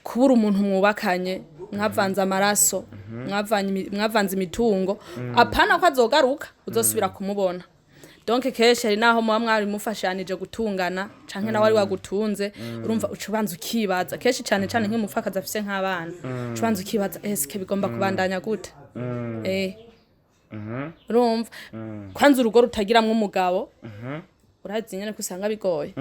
kubura umuntu mwubakanye mwavanze amaraso mwavanze imitungo apana ko azogaruka uzosubira kumubona donc keshe ari naho muba mwari mufashanije gutungana canke nawe ari wagutunze urumva ucubanza ukibaza keshe cyane cyane nk'umupfakazi afise nk'abana ucubanza ukibaza eske bigomba kubandanya gute urumva kwanza urugo rutagiramwe umugabo urazi nyene kusanga bigoye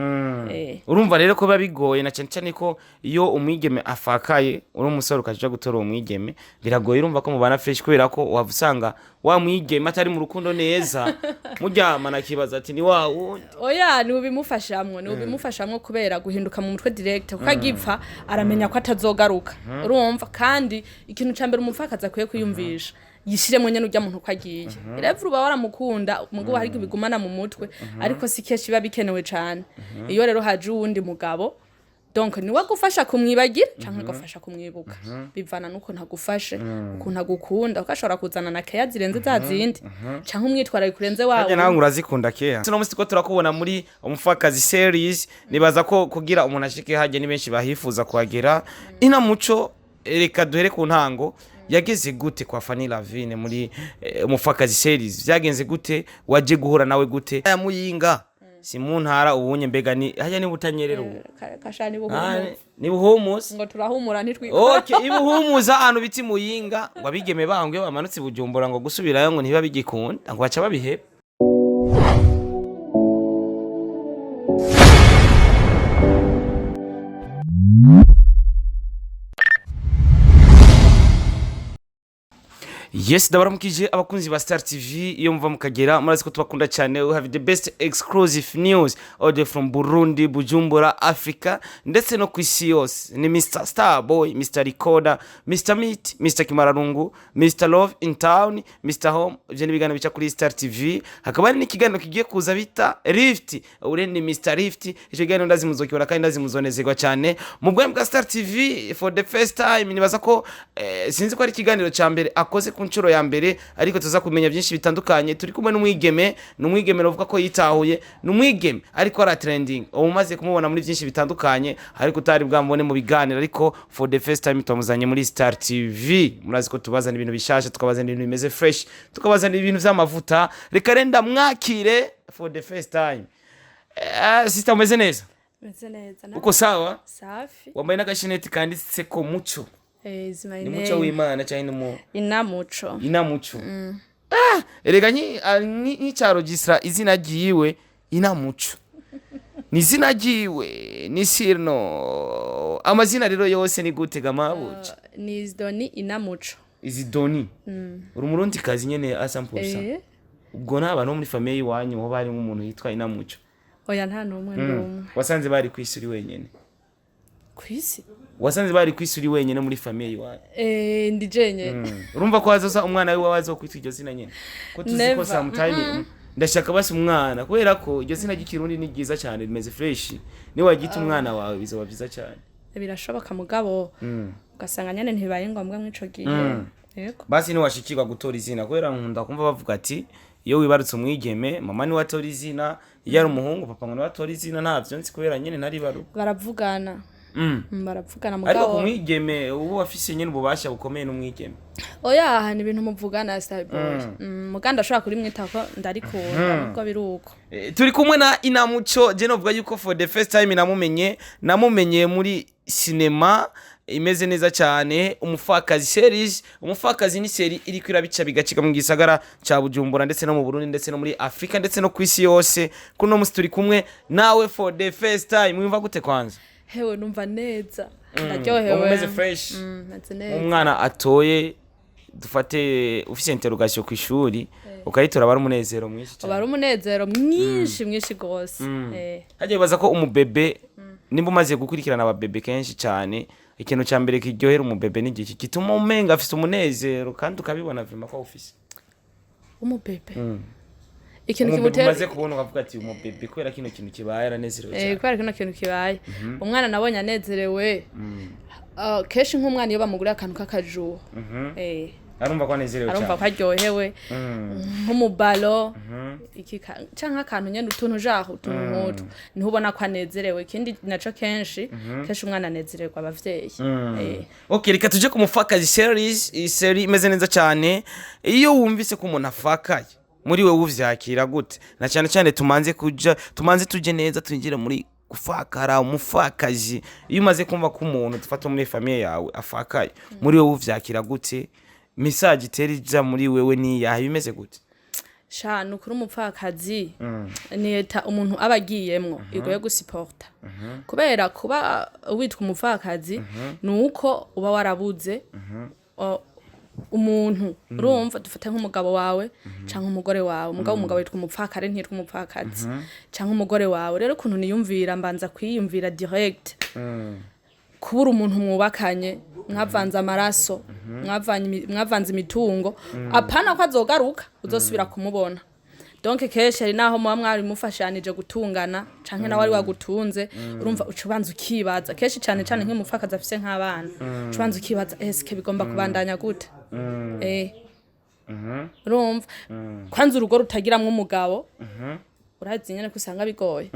urumva rero ko bigoye na cyane cyane ko iyo umwigeme afakaye uri umusore ukaje gutora umwigeme biragoye urumva ko mubana fresh kubera ko wavusanga wa mwigeme atari mu rukundo neza muryama nakibaza ati ni wawo oya ni ubimufashamwe kubera guhinduka mu mutwe direct kuko agipfa aramenya ko atazogaruka urumva kandi ikintu cyambere umupfakaza akwiye kuyumvisha yishiremo nyene urya muntu kwagiye revuru ba waramukunda umugabo hari bigumana mu mutwe ariko si keshi biba bikenewe cyane iyo rero haje uwundi mugabo donc ni wagufasha kumwibagira canke agufasha kumwibuka bivana nuko ntagufashe ukuntu agukunda ukashobora kuzana na keya zirenze zazindi canke umwitwara kurenze wawe hajya nawe urazikunda keya no musi ko turakubona muri umupfakazi series nibaza ko kugira umuntu ashike haje ni benshi bahifuza kuhagera ina muco reka duhere ku ntango yageze gute kwa Fanny Lavine muri umupfakazi series byagenze gute waje guhura nawe gute ya muyinga si mu ntara ubunye mbega ni hajya ni butanyerero kashani ni buhumuza ngo turahumura ntitwikora okay ibuhumuza ahantu biti muyinga ngo abigeme bangwe bamanutse bujumbura ngo gusubirayo ngo ntiba bigikunda ngo baca babiheba Yes, ndabaramukije abakunzi ba Star TV iyo mva mukagera murazi ko tubakunda cyane. We have the best exclusive news audio from Burundi, Bujumbura, Africa ndetse no kwisi yose. Ni Mr. Starboy, Mr. Recorder, Mr. Meet, Mr. Kimararungu, Mr. Love in Town, Mr. Home. Je nibigano bica kuri Star TV. Hakaba ni ikiganiro kigiye kuza bita Rift. Ure ni Mr. Rift. Ico kiganiro ndazimuzokibona kandi ndazimuzonezerwa cyane. Mu bwa mbwa Star TV for the first time nibaza ko sinzi ko ari ikiganiro ca mbere akoze nchuro ya mbere ariko tuza kumenya byinshi bitandukanye. Turi kumwe n'umwigeme navuga ko yitahuye n'umwigeme ariko ara trending umaze kumubona muri byinshi bitandukanye ariko utari bwambone mu biganiro ariko for the first time tumuzanye muri Star TV. Murazi ko tubazana ibintu bishasha tukabazana ibintu bimeze fresh tukabazana ibintu vy'amavuta reka renda mwakire for the first time. Sister umeze neza? Meze neza uko sawa? Safi. Wambaye n'agashineti kanditse ko muco. Is my name. Ni muco w'Imana cyane mu Inamuco. Inamuco. Erega ni cyaro gisra izina giyiwe Inamuco. Ni izina giyiwe ni sirno amazina rero yose ni gutega mabuce. Ni Izdoni Inamuco. Izdoni. Uri murundi kazi nyene asampusa. Ubwo naba no muri famille wanyu ho bari umuntu yitwa Inamuco. Oya nta numwe ndumwe. Wasanze bari kwisuri wenyene. Kwisi? Wasanze bari kwisuri wenyene muri famille wanyu. Ndijenye. Urumva ko hazosa umwana wiwe wazo kwitwa iryo zina nyene. Ko tuzi ko sometime ndashaka basi umwana kubera ko iryo zina ry'ikirundi ni giza cyane rimeze fresh. Ni wagita umwana wawe bizoba byiza cyane. Birashoboka mugabo ugasanga nyene ntibaye ngombwa mwico gihe. Yego. Basi ni washikirwa gutora izina kubera nkunda kumva bavuga ati iyo wibarutse umwigeme mama ni watora izina yari umuhungu papa ngo watora izina ntavyo nzi kubera nyene nari baruka. Baravugana. Baravugana mugabo. Ariko umwigeme ubu afise nyene ububasha bukomeye n'umwigeme. Oya ni ibintu muvugana Starboy. Muganda ashaka kuri mwitako ndarikunda nubwo biruko. Turi kumwe na Inamuco je novuga yuko for the first time namumenye muri cinema imeze neza cyane umupfakazi series. Umupfakazi ni series iri kwirabica bigacika mu gisagara ca Bujumbura ndetse no mu Burundi ndetse no muri Afrika ndetse no kwisi yose. Kuno musi turi kumwe nawe for the first time mwumva gute kwanza? Hewe numva neza ndaryohewe umeze fresh umwana atoye dufate ufise interrogation ku ishuri ukayitora bari umunezero mwinshi cyane bari umunezero mwinshi gose haje baza ko umubebe nimba umaze gukurikirana ababebe kenshi cyane ikintu cya mbere kiryohera umubebe n'igiki gituma umenga afise umunezero kandi ukabibona vima ko ufise umubebe ikintu kimutera umaze kubona ukavuga ati umubebe kwera kino kintu kibaye aranezerewe cyane kwera kino kintu kibaye umwana nabonye anezerewe keshi nk'umwana iyo bamugura akantu k'akajuho arumva ko anezerewe cyane arumva ko aryohewe nk'umubalo iki canka akantu nyene utuntu jaho utuntu nk'utu niho ubona ko anezerewe ikindi naco kenshi umwana anezererwa abavyeyi okay reka tuje ku mufakazi series series imeze neza cyane iyo wumvise ko umuntu afakaye muri we uvyakira gute na cyane cyane tumanze tuje neza twinjire muri gufakara umufakazi iyo umaze kumva ko umuntu dufata muri famille yawe afakaye muri we uvyakira gute message terija muri wewe ni yahe bimeze gute shano kuri umupfakazi niyeta umuntu abagiyemwo igoye gusiporta kubera kuba witwa umupfakazi nuko uba warabuze umuntu urumva dufata nk'umugabo wawe canke umugore wawe umugabo witwa umupfakare ntitwa umupfakazi canke umugore wawe rero kuntu niyumvira mbanza kwiyumvira direct kubura umuntu mwubakanye mwavanze amaraso mwavanze imitungo apana ko azogaruka uzosubira kumubona donc keshe ari naho muba mwari mufashanije gutungana canke nawe ari wagutunze urumva ucubanza ukibaza keshe cyane cyane nk'umupfakazi afise nk'abana ucubanza ukibaza eske bigomba kubandanya gute urumva kwanza urugo rutagiramwe umugabo urazi nyene ko usanga bigoye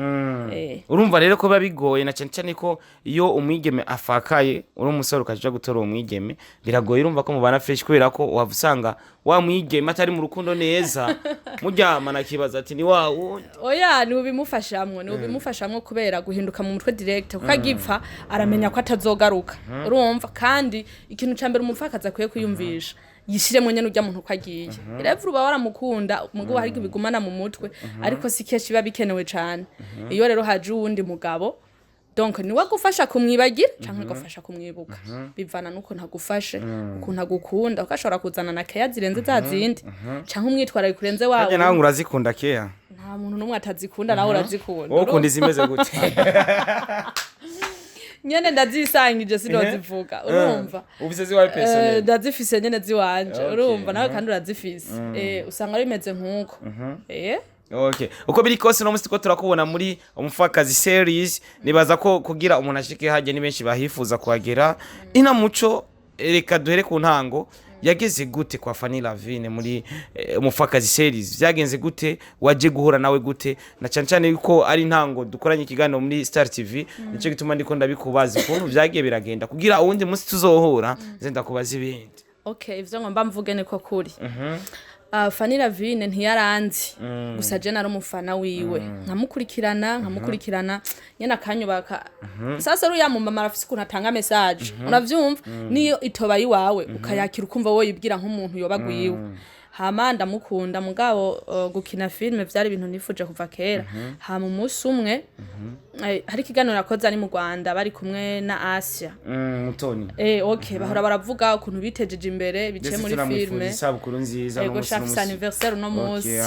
urumva rero ko biba bigoye na cyane cyane ko iyo umwigeme afakaye uri umusore ukaja gutora umwigeme biragoye urumva ko mubana fresh kubera ko wavusanga wa mwigeme atari mu rukundo neza muryama nakibaza ati ni wawo oya ni ubimufashamwe kubera guhinduka mu mutwe direct kuko agipfa aramenya ko atazogaruka urumva kandi ikintu cyambere umupfakazi akwiye kuyumvisha yishiremo nyene urya muntu kwagiye rero uba waramukunda umugabo hari ibigumana mu mutwe ariko si keshi biba bikenewe cyane iyo rero haje uwundi mugabo donc ni wagufasha kumwibagira canke agufasha kumwibuka bivana nuko ntagufashe ukuntu agukunda ukashobora kuzana na keya zirenze zazindi canke umwitwara kurenze wawe nawe urazikunda keya nta muntu numwe atazikunda nawe urazikunda wowe ukunda izimeze gute nyene ndazisangije sinozivuga urumva ufise ziwawe personnel ndazifise nyene ziwanje urumva nawe kandi urazifise usanga bimeze nkuko okay uko biri kose no musiko turakubona muri umufakazi series nibaza ko kugira umuntu ashike haje ni benshi bahifuza kuhagera ina muco reka duhere ku ntango yageze gute kwa Fanny Lavine muri umufakazi series byagenze gute waje guhura nawe gute na cyane cyane yuko ari ntango dukoranye ikiganiro muri Star TV nico gituma ndiko ndabikubaza ukuntu byagiye biragenda kugira uwundi munsi tuzohura nzenda kubaza ibindi okay ivyo ngomba mvuge niko kuri Fanny Lavine ntiyaranzi gusa je nari umufana wiwe nkamukurikirana nyene akanyubaka sasa rero yamumama arafise ukuntu atanga message uravyumva niyo itoba yiwawe ukayakira ukumva wowe yibwira nk'umuntu yobaguyiwe hama ndamukunda mugabo gukina filme vyari ibintu nifuje kuva kera hama umunsi umwe hari ikiganiro yakoze ari mu Rwanda bari kumwe na Asia mutoni okay bahora baravuga ukuntu bitejeje imbere bice muri filme isabukuru nziza no munsi anniversaire no munsi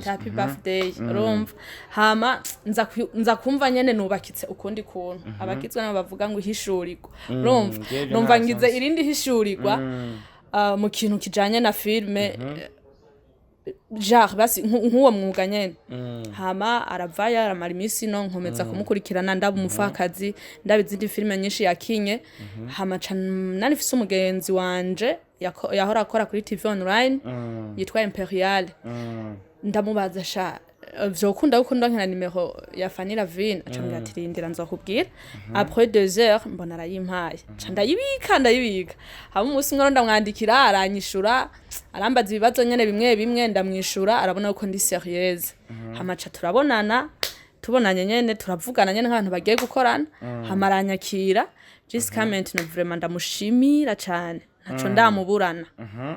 happy birthday urumva hama nza kumva nyene nubakitse ukundi kuntu abakizwe nabo bavuga ngo hishurirwa urumva numva ngize irindi hishurirwa mu kintu kijanye na filme genre basi nk'uwo mwuga nyene hama aravaya aramara imisi no nkomeza kumukurikirana ndaba umufakazi ndaba izindi filme nyinshi yakinye hama nari mfise umugenzi wanje yahora akora kuri TV online yitwa Imperial ndamubaza sha vyokunda uko ndonka nimero ya Fanny Lavine acambira ati rindira nzokubwira après 2 heures mbona arayimpaye ndayibika hama umunsi ngoro ndamwandikira aranyishura arambaza ibibazo nyene bimwe ndamwishura arabona uko ndi serieuse hamaca tubonanye nyene turavugana nyene nk'abantu bagiye gukorana hamaranyakira just comment no vraiment ndamushimira cyane naco ndamuburana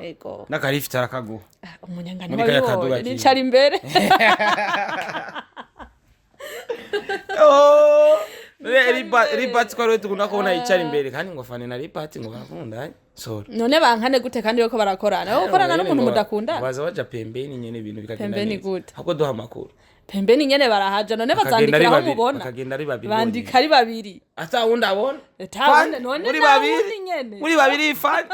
ego nakarifite arakaguha umunyangano wawe nicara imbere ribati kwa rwetu kuna kubona yicara imbere kandi ngo Fanny na ribati ngo bakunda sorry none bankane gute kandi yuko barakorana wowe ukorana n'umuntu mudakunda baza baja pembeni nyene ibintu bikagenda pembeni gute hako duha makuru pembeni nyene barahaja none bazandikira aho mubona bakagenda ari babiri bandika ari babiri ata wundi abona none muri babiri Fanny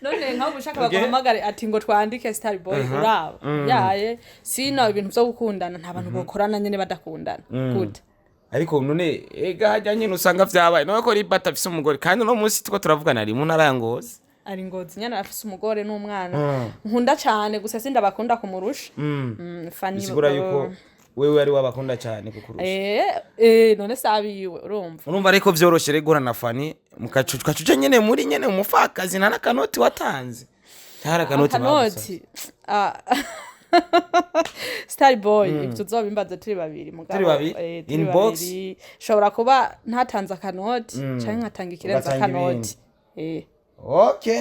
none nkaho gushaka baguhamagare ati ngo twandike Star Boy uraba yaye sino ibintu byo gukundana nta bantu bokorana nyene badakundana good ariko none ega hajya nyine usanga vyabaye no ko ribata afise umugore kandi no munsi tuko turavugana ari mu ntara ya Ngozi ari Ngozi nyene afise umugore n'umwana nkunda cyane gusa sindabakunda kumurusha Fanny bisigura yuko wewe ari wabakunda cyane kukurusha none sabiwe urumva ariko vyoroshe regura na Fanny mukacuca nyene muri nyene umufakazi nta nakanoti watanze ntara kanoti bagusa Star boy tuzobimbaza turi babiri mugabo inbox shobora kuba ntatanze akanoti canke nkatanga ikirenza akanoti okay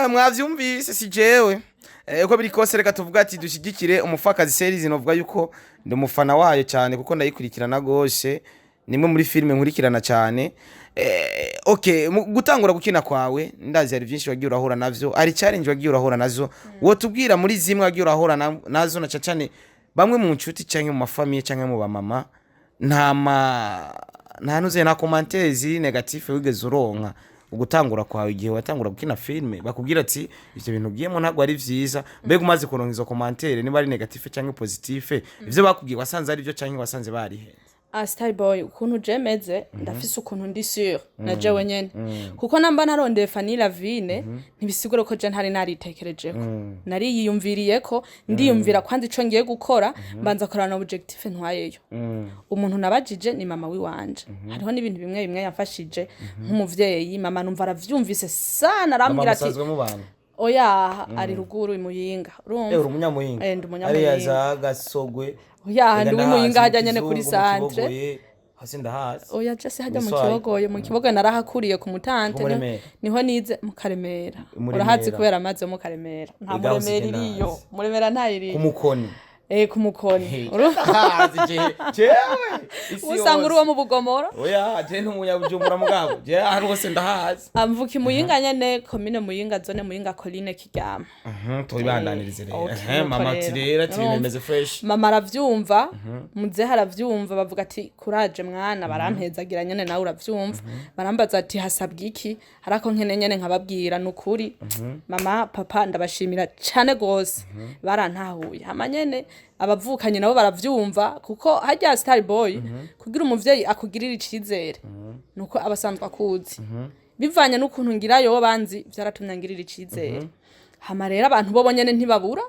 mwavyumvise si jewe uko biri kose reka tuvuga ati dushigikire umufakazi series novuga yuko ndi umufana wayo cyane kuko ndayikurikirana gose nimwe muri filime nkurikirana cyane okay gutangura gukina kwawe ndazi ari byinshi wagiye urahura navyo ari challenge wagiye urahura nazo wo tubwira muri zimwe wagiye urahura nazo na cyane bamwe mu nshuti canke mu mafamiye canke mu bamama nta nuze na commentaires negative wigeze uronka ugutangura kwawe igihe watangura gukina filme bakubwira ati ivyo bintu giyemo ntago ari vyiza mbega umaze kuronka izo commentaire niba ari negative canke positive ivyo bakubwiye wasanze ari byo canke wasanze bari he Star boy ukuntu jemeze ndafise ukuntu ndi sûr na jewe nyene kuko namba narondeye Fanny Lavine ntibisigura ko je ntari naritekerejeko nari yiyumviriye ko ndiyumvira kwanza ico ngiye gukora mbanza korana objective ntwayeyo umuntu nabajije ni mama wiwanje hariho n'ibintu bimwe yamfashije nk'umuvyeyi mama numva aravyumvise sana arambwira ati oya ari ruguru imuyinga urumva uri umunyamuyinga ndi umunyamuyinga ari yaza gasogwe ndi umuyinga hajya nyene kuri centre hasi ndahazi oya je se hajya mu kibogoye narahakuriye ku mutante niho nize mu Karemera urahazi kubera amaze mu Karemera nta muremera iriyo muremera ntayiri ku Mukoni ku Mukoni usanga uri wo mu Bugomora oya je n'umunyabujumbura mugabo je ahantu hose ndahazi amvuka imuyinga nyene komine muyinga zone muyinga Colline Kiryama tubibandanirize rero mama tirera ati bimeze fresh mama aravyumva muze haravyumva bavuga ati kuraje mwana barampezagira nyene nawe uravyumva barambaza ati hasabwe iki harako nkene nyene nkababwira nukuri mama papa ndabashimira cyane gose barantahuye hama nyene abavukanye nabo baravyumva kuko hajya Star boy kugira umuvyeyi akugirira icizere nuko abasanzwe akuzi bivanye n'ukuntu ngira yo banzi byaratumye ngirira icizere hama rero abantu bo bonyene ntibabura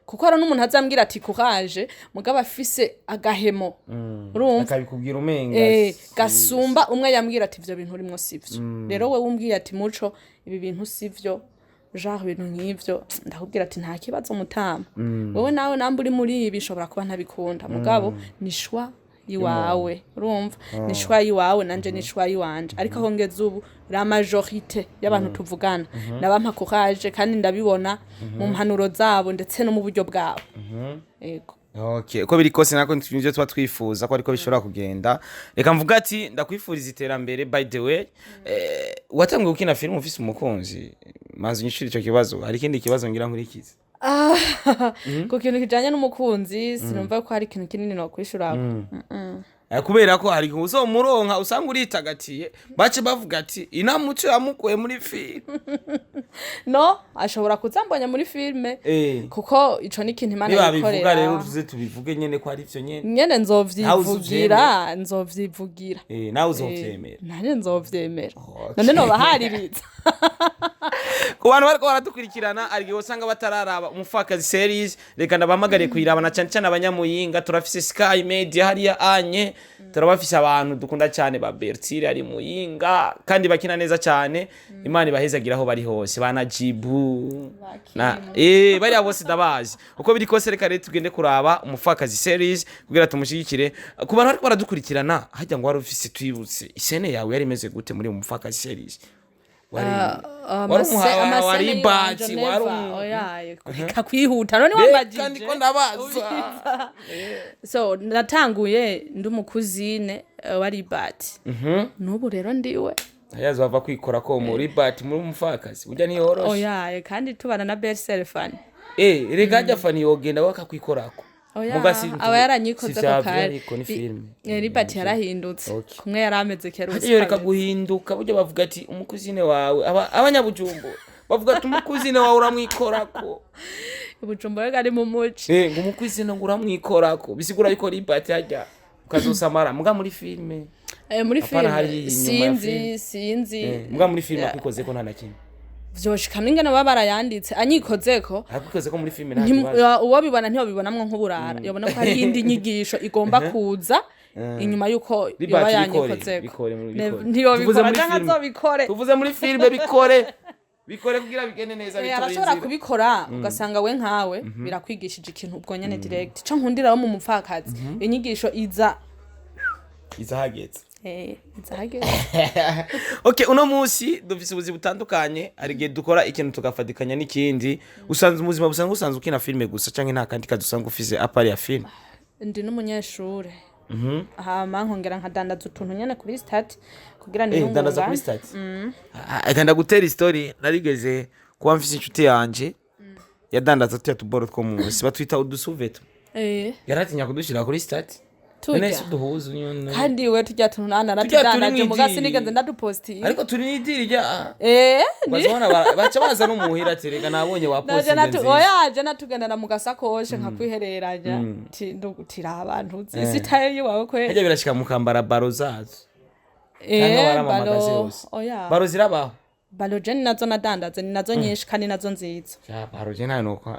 kuko hari n'umuntu azambwira ati courage mugabo afise agahemo urumva akabikubwira umenga gasumba umwe yambwira ati ivyo bintu urimo sivyo rero we wumbwiye ati muco ibi bintu sivyo genre ibintu nk'ivyo ndakubwira ati nta kibazo mutama wowe nawe namba uri muri ibi bishobora kuba ntabikunda mugabo ni shwa iwawe urumva ni shwa iwawe nanje ni shwa iwanje ariko aho ngeze ubu la majorité y'abantu tuvugana nabampa courage kandi ndabibona mu mpanuro zabo ndetse no mu buryo bwabo yego okay uko biri kose nako nivyo twa twifuza ko ariko bishobora kugenda reka mvuga ati ndakwifuriza iterambere by the way watangiye gukina film ufise umukunzi maze nyishuri ico kibazo hari ikindi kibazo ngira nkurikize ku kintu kijanye n'umukunzi sinumva ko hari ikintu kinini no kwishura kubera ko hari uzomuronka usanga uritagatiye bace bavuga ati inamuco yamukuye muri film no ashobora kuzambanya muri filme kuko ico ni kintu Imana yakorera bivuga rero tuze tubivuge nyene ko ari ivyo nyene nzovyivugira nawe uzovyemera nanje nzovyemera none no bahariritsa ku bantu bariko baradukurikirana ariko usanga batararaba umufakazi series reka ndabamagare kuyiraba na cyane abanyamuyinga turafise Sky Media hariya anye turabafise abantu dukunda cyane ba Bertire ari muyinga kandi bakina neza cyane Imana ibahezagira aho bari hose bana Jibu na bari bose ndabazi uko biri kose reka rero tugende kuraba umufakazi series kugira tumushigikire ku bantu bariko baradukurikirana hajya ngo warufise twibutse isene yawe yari imeze gute muri umufakazi series wari bati reka kwihuta none wambajije kandi ko ndabaza so natanguye ndi umukuzine wari bati n'ubu rero ndiwe yazo bava kwikora ko muri bati muri umufakazi burya ni yoroshe kandi tubana na Bercel Fanny rega ajya Fanny yogenda wakakwikorako aba yaranyikoze ko kare ribati yarahindutse kumwe yarameze kerusi iyo reka guhinduka buryo bavuga ati umukuzine wawe abanyabujumbo bavuga ati umukuzine wawe uramwikorako ubujumbo rega ari mu muci ngo umukuzine ngo uramwikorako bisigura yuko ribati hajya ukazosamara muga muri filme muri filme sinzi muga muri filme akwikoze ko nta nakindi vyoshika n'ingene baba barayanditse anyikozeko ariko ko muri filime nta kibazo uwo bibona ntiyobibonamwo nk'uburara yobona ko hari indi nyigisho igomba kuza inyuma yuko yoba yanyikozeko ntiyobikora canke azobikore tuvuze muri filime bikore kugira bigende neza bitore arashobora kubikora ugasanga we nkawe birakwigishije ikintu ubwo nyene direct co nkundiraho mu mupfakazi inyigisho izahageze izahageze okay uno munsi dufise ubuzi butandukanye ari gihe dukora ikintu tugafatikanya n'ikindi usanzwe ubuzima busanzwe usanzwe ukina filime gusa canke nta kandi kazi usanzwe ufise apari ya filime ndi n'umunyeshure hama nkongera nkadandaza utuntu nyene kuri stat kugira ni umwuga dandaza kuri stat agenda gutera story narigeze kuba mfise inshuti yanje yadandaza tuboro two munsi batwita udusuveto yaratinya kudushira kuri stat nese duhuzu nyone kandi we tujya tunana ratidanaje mugasi nigenze ndaduposti ariko turi nidirija bazona baca baza no muhira terega nabonye waposti nzi oyaje natugenda mugasakoshe nkakwihereranya tira abantu zitaye yiwawe kwe hajya birashika mukambara baro zazo baro zirabaho baloje ni nazo nadandaze ni nazo nyinshi kandi nazo nziza baroje nta nuko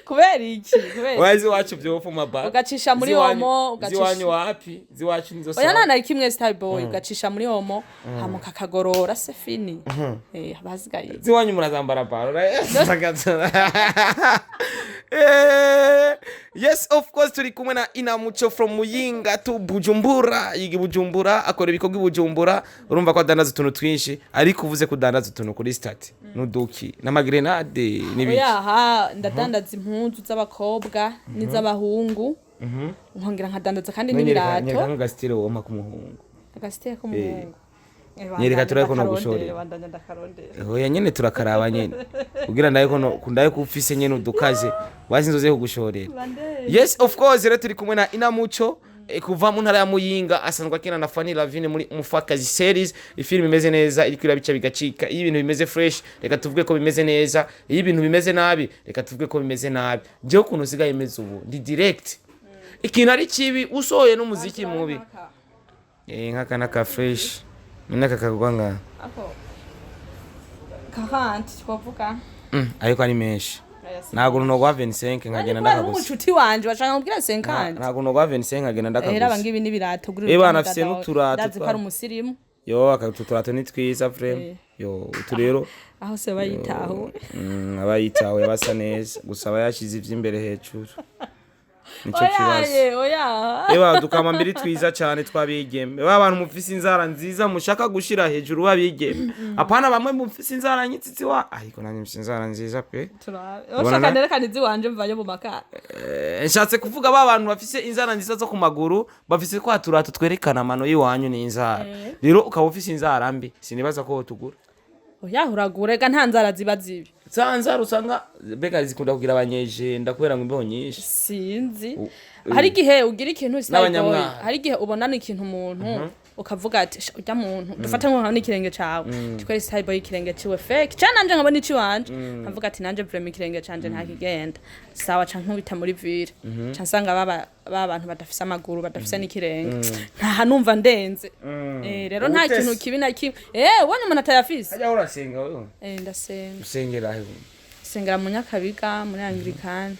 kubera iki wazi wacu byofu maba ugacisha muri omo ugacisha ziwanyu wapi ziwacu nizo sawa oya nana kimwe style boy ugacisha muri omo hamuka kagorora se fini bazigaye ziwanyu murazambara baro yes of course turi kumwe na Inamuco from Muyinga to Bujumbura yigi Bujumbura akora ibikorwa Bujumbura urumva ko adandaza utuntu twinshi ariko uvuze kudandaza utuntu kuri stat nuduki n'amagrenade n'ibiki oya ndadandaza impunzu z'abakobwa n'iz'abahungu nkongera nkadandaza kandi n'ibirato nyereka nk'agasitire woma ku muhungu agasitire ku muhungu nyereka turako no gushorera oya nyene turakaraba nyene kugira ndaye ko ufise nyene udukaze wazinzoze ko gushorera yes of course rero turi kumwe na Inamuco kuva mu ntara ya Muyinga asanzwe akina na Fanny Lavine muri Umufakazi series ifilm imeze neza iri kwirabica bigacika iyo ibintu bimeze fresh reka tuvuge ko bimeze neza iyo ibintu bimeze nabi reka tuvuge ko bimeze nabi je ukuntu usigaye imeze ubu ndi direct ikintu ari kibi usohoye n'umuziki mubi nkaka naka fresh minaka kagwanga ako kahanti twavuga ariko ari menshi nago no gwa 25 nkagenda ndakagusa umucuti wanje bashaka kubwira 50 nago no gwa 25 nkagenda ndakagusa era bangibi nibirato guri bana afise n'uturato ndazi ko ari umusirimu yo akatuturato ni twiza frame yo uturero aho se bayitaho abayitaho yabasa neza gusa bayashize ivy'imbere hejuru nico kibazo oya dukama mbiri twiza cyane twabigeme abantu mufise inzara nziza mushaka gushira hejuru babigeme apana bamwe mufise inzara nyitsitsi wa ariko nanye mufise inzara nziza pe oshaka nerekanizi wanje mvaye mu makara nshatse kuvuga abantu bafise inzara nziza zo ku maguru bafise kwa turato twerekana amano yiwanyu ni inzara rero ukaba ufise inzara mbi sinibaza ko tugura oya uragurega nta nzara ziba zibi zanzara usanga bega zikunda kugira abanyeje ndakubera ngo imbeho nyinshi sinzi hari gihe ugira ikintu style hari gihe ubona ni ikintu umuntu ukavuga ati ujya muntu dufata nko n'ikirenge cawe twere style boy ikirenge ciwe fake cyane nanje nkabona ici wanje nkavuga ati nanje vraiment ikirenge canje nta kigenda sawa canke nkubita muri vire cansanga abantu badafise amaguru badafise n'ikirenge nta numva ndenze rero nta kintu kibi na kimwe wonye umuntu atayafise ajya urasenga wewe ndasenga usengera he sengera mu Nyakabiga muri Anglikani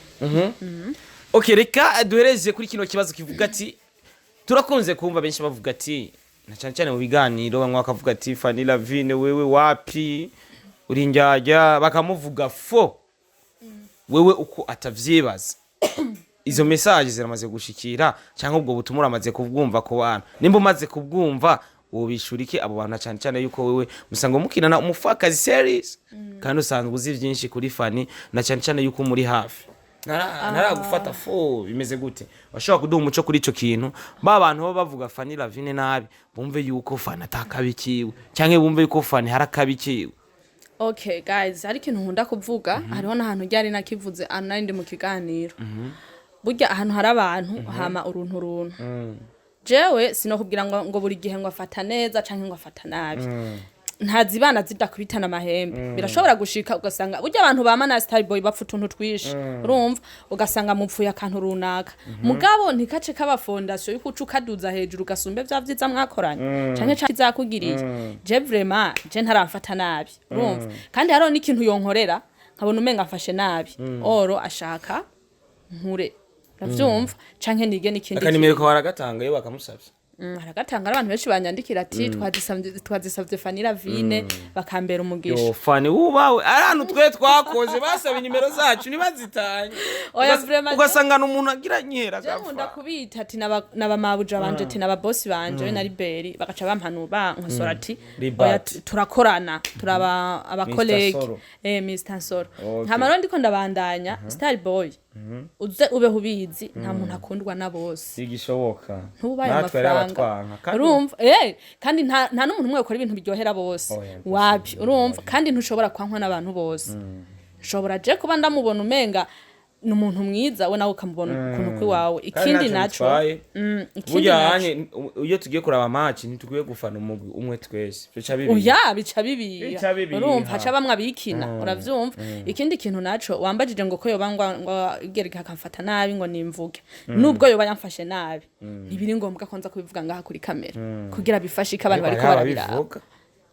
okay reka duhereze kuri kino kibazo kivuga ati turakunze kumva benshi bavuga ati na cyane cyane mu biganiro bamwe bakavuga ati Fanny Lavine wewe wapi uri njyajya bakamuvuga fo wewe uko atavyibaza izo message ziramaze gushikira cyangwa ubwo butumura amaze kubwumva ko bantu nimba umaze kubwumva ubishurike abo bantu cyane cyane yuko wewe musanga mukina Umufakazi series kandi usanzwe uzi byinshi kuri Fanny na cyane cyane yuko muri hafi naragufata fo bimeze gute washobora kuduha umuco kuri ico kintu bantu bo bavuga Fanny Lavine nabi bumve yuko Fanny atakabikiwe cyangwa bumve yuko Fanny harakabikiwe okay guys hari ikintu nkunda kuvuga hariho nahantu ryari nakivuze anandi mu kiganiro burya ahantu hari abantu hama uruntu jewe sinokubwira ngo buri gihe ngo afata neza canke ngo afata nabi ntazibana zidakubitana amahembe birashobora gushika ugasanga burya abantu bama na Star Boy bapfa utuntu twishi urumva ugasanga mupfuye akantu runaka mugabo ntikace kaba fondation yuko ucukaduza hejuru gasumbe vya vyiza mwakoranye canke cyakugiriye je vraiment je ntaramfata nabi urumva kandi haro n'ikintu yonkorera nkabona umenga mfashe nabi oro ashaka nkure ndavyumva canke nige n'ikindi akanimero ko waragatanga iyo bakamusavye haragatanga abantu benshi banyandikira ati twazisavye Fanira Vine bakambera umugisha yo Fani ubawe arantu twe twakoze basaba nimero zacu nibazitanye oya vraiment ugasanga umuntu agira nyera gafa nkunda kubita ati nabamabuja banje ati nababosi banje na Liberi bagaca bampanura nkosora ati oya turakorana turaba abakolege Mr Nsoro ntamaro ndiko ndabandanya Star Boy uze ubeho ubizi nta muntu akundwa na bose igishoboka ntubaye amafaranga urumva kandi nta n'umuntu umwe ukora ibintu biryohera bose wapi urumva kandi ntushobora kwankwa n'abantu bose nshobora je kuba ndamubona umenga n'umuntu mwiza we nawe ukamubona ukuntu kwiwawe ikindi naco bujyanye iyo tugiye kuraba match ntitugiye gufana umugwi umwe twese bica bibi bica bibi urumva haca bamwe abikina uravyumva ikindi kintu naco wambajije ngo ko yobangwa ngo igereka akamfata nabi ngo nimvuge nubwo yoba yamfashe nabi ntibiri ngombwa ko nza kubivuga ngaha kuri kamera kugira bifashike abantu bariko barabira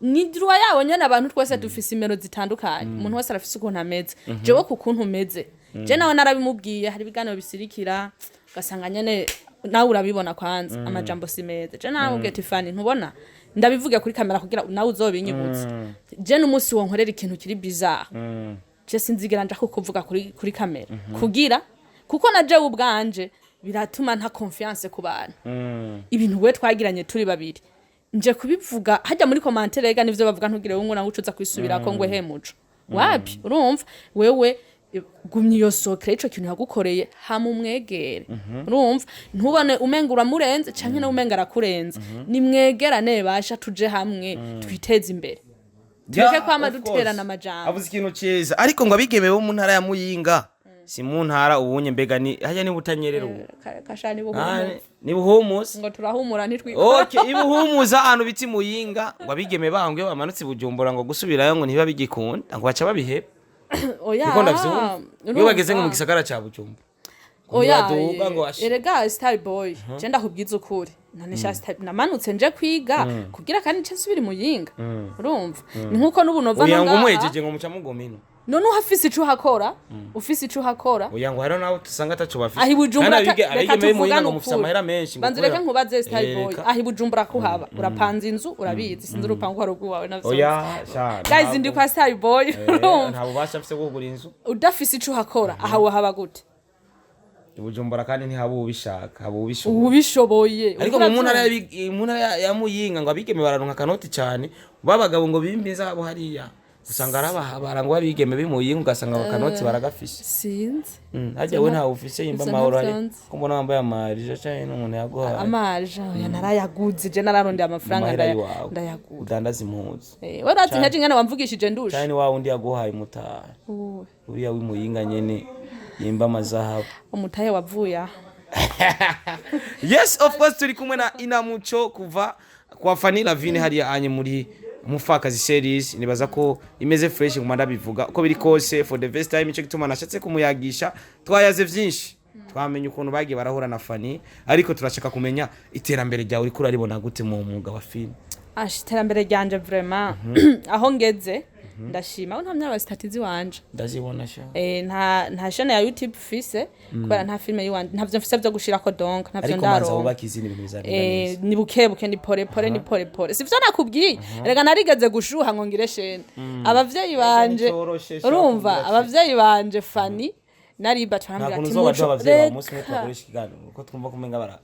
ni droit yawo nyene abantu twese dufise imero zitandukanye umuntu wese arafise ukuntu ameze jewe ku kuntu umeze je nawe narabimubwiye hari biganiro bisirikira gasanga nyene nawe urabibona kwanza amajambo simeze je nawe ubwiye Tiffany ntubona ndabivuga kuri kamera kugira nawe uzobinyibutse je n'umunsi wonkorera ikintu kiri bizarre je sinzigera nja kukuvuga kuri kamera kugira kuko na je ubwanje biratuma nta confiance ku bantu ibintu we twagiranye turi babiri nje kubivuga hajya muri commentaire rega nivyo bavuga ntugire wungu nawe ucuza kwisubirako ngo hemuco wapi urumva wewe gumye iyo sokre ico kintu yagukoreye hamumwegere urumva ntubone umenga uramurenze canke na umenga arakurenze ni mwegerane basha tuje hamwe twiteze imbere tureke kwama duterana amajambo avuze ikintu cyiza ariko ngo abigeme bo mu ntara ya Muyinga si mu ntara ubunye mbega ni hajya ni butanyerera ubu kashani ni buhumuza ngo turahumura ntitwiko okay ibuhumuza ahantu biti Muyinga ngo abigeme bangwe bamanutse Bujumbura ngo gusubirayo ngo ntiba bigikunda ngo baca babiheba oya niko ndavyumva iyo bageze mu gisagara ca Bujumbura oya erega Star Boy je ndakubwiza ukuri none sha Star namanutse nje kwiga kugira kandi nce nsubira Muyinga urumva ni nkuko n'ubunova nanga uyango mwejeje ngo muca mugomino none uhafise ico hakora ufise ico hakora uyango haro nawe tusanga taco bafise ahi Bujumbura reka tuvuga ngo mufisa amahera menshi banze reka nkubaze Star Boy ahi Bujumbura kuhaba urapanza inzu urabizi sinzi urupango haro rwawe navyo oya sha guys ndi kwa Star Boy nta bubasha afise bwo kugura inzu udafise ico hakora aha wahaba gute Bujumbura kandi ntihaba ubishaka haba ubishoboye ariko mu ntara ya Muyinga ngo abigeme bararonka kanoti cyane babagabo ngo bimbiza abo hariya usanga barangwa abigeme bimuyinga ugasanga kanoti baragafise sinzi hajya we nta ufise yimba mahoro ari ko mbona wambaye amarije cyane n'umuntu yaguhaye amarije ya narayaguze je nararondeye amafaranga ndayaguze udandaza impuzu warazi ntaje ngana wamvugishije ndusha cyane wa wundi yaguhaye umutahe uriya wimuyinga nyene yimba amazahabu umutahe wavuye yes of course turi kumwe na inamuco kuva kwa Fanira Vine hariya anye muri umupfakazi series nibaza ko imeze fresh ngumanda bivuga uko biri kose for the best time ico gituma nashatse kumuyagisha twayaze vyinshi twamenye ukuntu bagiye barahura na Fani ariko turashaka kumenya iterambere ryawe uri kuraribona gute mu mwuga wa film iterambere ryanje vraiment aho ngeze ndashima nta myaba statizi wanje ndazibona sha nta channel ya YouTube fise kubera nta filme yiwanje ntavyo mfise byo gushirako donc ntavyo ndaro ariko manza ubaka izindi bintu bizabigana ni bukebuke ni pore sivyo nakubwiye rega narigeze gushuha ngo ngire shene abavyeyi banje urumva abavyeyi banje Fani nariba twambira ati muco abavyeyi ba musi mwe twakoresha ikiganiro uko twumva kumenga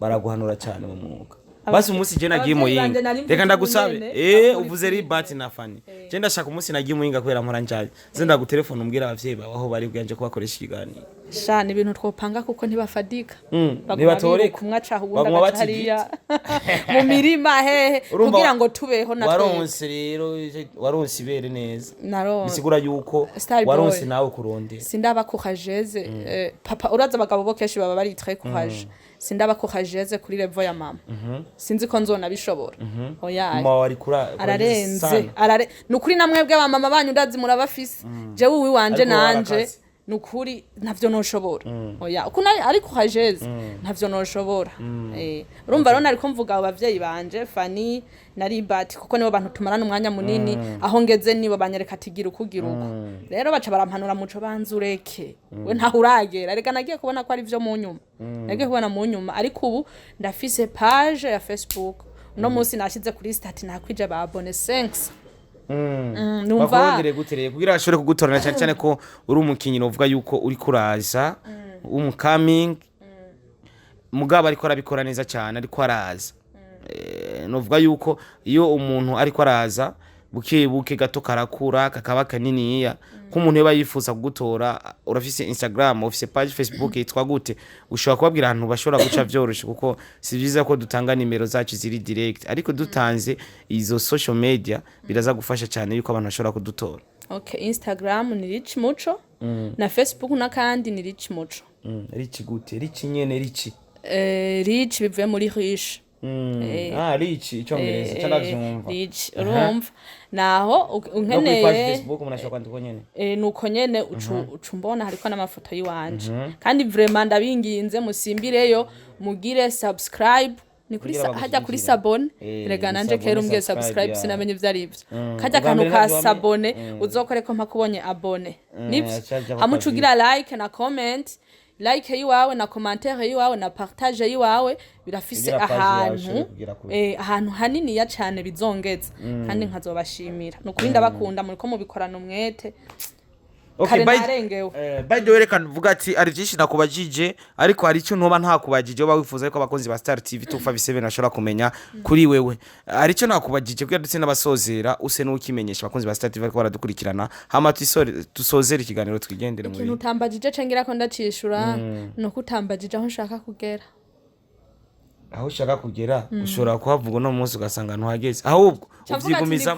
baraguhanura cyane mu mwuga basi umunsi je nagiye Muyinga reka ndagusabe uvuze ribati na Fani je ndashaka umunsi nagiye Muyinga kwera mpora njaje zenda gutelefone umbwira abavyeyi bawe aho bari bwanje kubakoresha ikiganiro sha ni ibintu twopanga kuko ntibafadika nibatoreka kumwa caho ubundi agacariya mu mirima hehe kugira ngo tubeho na waronse rero waronse ibere neza bisigura yuko waronse nawe kuronde sindaba ko kajeze papa uraza abagabo bo keshi baba bari très courage sindaba ko kajeze kuri level ya mama sinzi ko nzona bishobora oya mama wari kura ararenze nukuri namwebwe ba mama banyu ndazi murabafise jewe uwi wanje nanje nukuri ntavyo noshobora oya uko ariko kajeze ntavyo noshobora urumva rero nariko mvuga abavyeyi banje Fani na Ribati kuko nibo bantu tumarana umwanya munini aho ngeze nibo banyereka atigira ukugira uko rero baca barampanura muco banzureke we ntaho uragera reka nagiye kubona ko ari vyo mu nyuma nagiye kubona mu nyuma ariko ubu ndafise page ya Facebook no munsi nashize kuri stat nakwije ba abone 5 numva bakongere gutereye kugira ashobore kugutorana cyane cyane ko uri umukinyi novuga yuko uri kuraza coming mugabo ariko arabikora neza cyane ariko araza novuga yuko iyo umuntu ariko araza buke gato karakura kakaba kaniniya ko umuntu yaba yifuza kugutora urafise Instagram ufise page Facebook yitwa gute ushobora kubabwira ahantu bashobora guca vyoroshe kuko si byiza ko dutanga nimero zacu ziri direct ariko dutanze izo social media biraza gufasha cyane yuko abantu bashobora kudutora. Okay, Instagram ni Rich Muco na Facebook nakandi ni Rich Muco. Rich gute Rich nyene Rich Rich bivuye muri riche Rich icyongereza cyaravyumva Rich urumva naho unkeneye Facebook munashaka kwandika nyene nuko nyene ucumbona hariko n'amafoto yiwanje kandi vraiment ndabinginze musimbireyo mugire subscribe ni kuri hajya kuri sabone rega nanje kera umbwiye subscribe sinamenye ivyo ari byo kajya kantu ka sabone uzokore ko mpakubonye abone nibyo hamucugira like na comment like yiwawe na commentaire yiwawe na partage yiwawe birafise ahantu hanini ya cyane bizongeza kandi nkazobashimira nukuri ndabakunda muri ko mubikorana umwete. Okay, by the way reka mvuga ati ari byinshi nakubajije ariko hari icyo ntoba ntakubajije uba wifuza ko abakozi ba Star TV 257 nashobora kumenya kuri wewe ari cyo nakubajije kugira dutse n'abasozera use n'ukimenyesha abakozi ba Star TV ko baradukurikirana hama tusozera ikiganiro twigendere muri ikintu utambajije cengira ko ndacishura no kutambajije aho nshaka kugera aho ushaka kugera ushobora kuhavuga no munsi ugasanga ntuhageze ahubwo uvyigumiza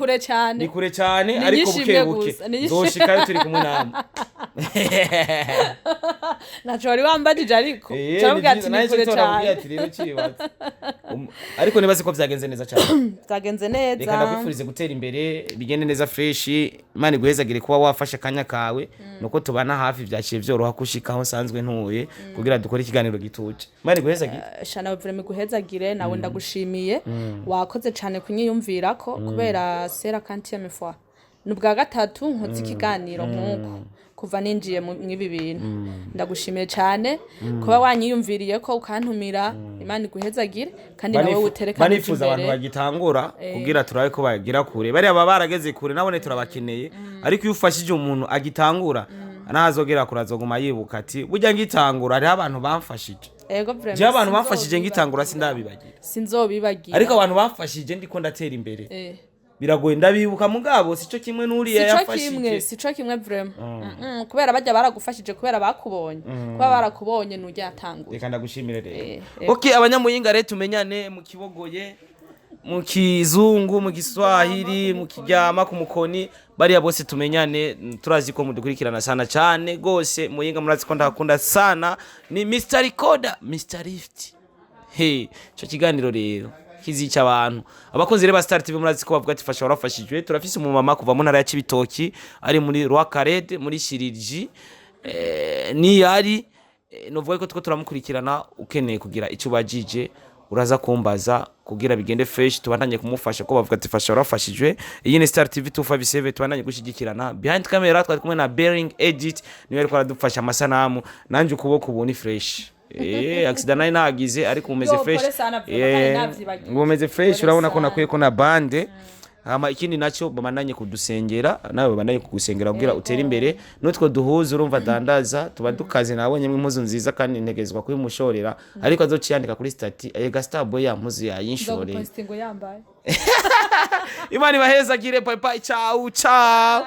ni kure cyane ariko buke zoshikayo turi kumwe namwe nacho wari wambajije ariko cyangwa ati ni kure cyane ariko nibaze ko vyagenze neza cyane vyagenze neza reka ndakwifurize gutera imbere bigende neza fresh Imana iguhezagire kuba wafashe kanya kawe nuko tubana hafi vyaciye vyoroha kushikaho sanzwe ntuye kugira dukore ikiganiro gituje Imana iguhezagire shana vraiment guhezagire nawe ndagushimiye wakoze cyane kunyiyumvira ko kubera sera quantième fois nubwa gatatu nkoze ikiganiro nkuko kuva ninjiye mwibi bintu ndagushimiye cyane kuba wanyiyumviriye ko ukantumira Imana iguhezagire kandi nawe utereka banifuza abantu bagitangura kugira turabe ko bagira kure bari aba barageze kure nabone turabakeneye ariko iyo ufashije umuntu agitangura anazogera kurazoguma yibuka ati burya ngitangura ari abantu bamfashije ego vraiment je abantu bamfashije ngitangura sindabibagira sinzobibagira ariko abantu bamfashije ndiko ndatera imbere biragoye ndabibuka mugabo sico kimwe nuri yafashije sico kimwe vraiment kubera bajya baragufashije kubera bakubonye kuba barakubonye nujya yatangura reka ndagushimire rero okay abanyamuyinga rero tumenyane mu kibogoye mu kizungu mu Kiswahili mu kijyama ku mukoni bariya bose tumenyane turazi ko mudukurikirana sana cyane gose muyinga murazi ko ndakunda sana ni Mr Recorder Mr Lift cyo kiganiro rero kizica abantu abakunzi reba Star TV murazi ko bavuga ati fasha warafashijwe turafise umumama kuva mu ntara ya Cibitoki ari muri Rwakarede muri Shiriji ni yari novuga ko turamukurikirana ukeneye kugira icyo bajije uraza kumbaza kugira bigende fresh tubandanye kumufasha ko bavuga ati fasha warafashijwe iyi ni Star TV 257 tubandanye gushigikirana behind camera twari kumwe na Bearing Edit niwe ariko aradufasha amasanamu nanje ukuboko ubuni fresh accident nayo nagize ariko umeze fresh umeze fresh urabona ko nakwiye ko na bande hama ikindi nacyo bamananye kudusengera nawe bamananye kugusengera kugira utera imbere nutwo duhuza urumva dandaza tuba dukaze nabonye impuzu nziza kandi integezwa kuri mushorera ariko azociyandika kuri stati ega Star Boy ya mpuzu ya yinshorera postingo yambaye Imana ibahezagire bye bye ciao ciao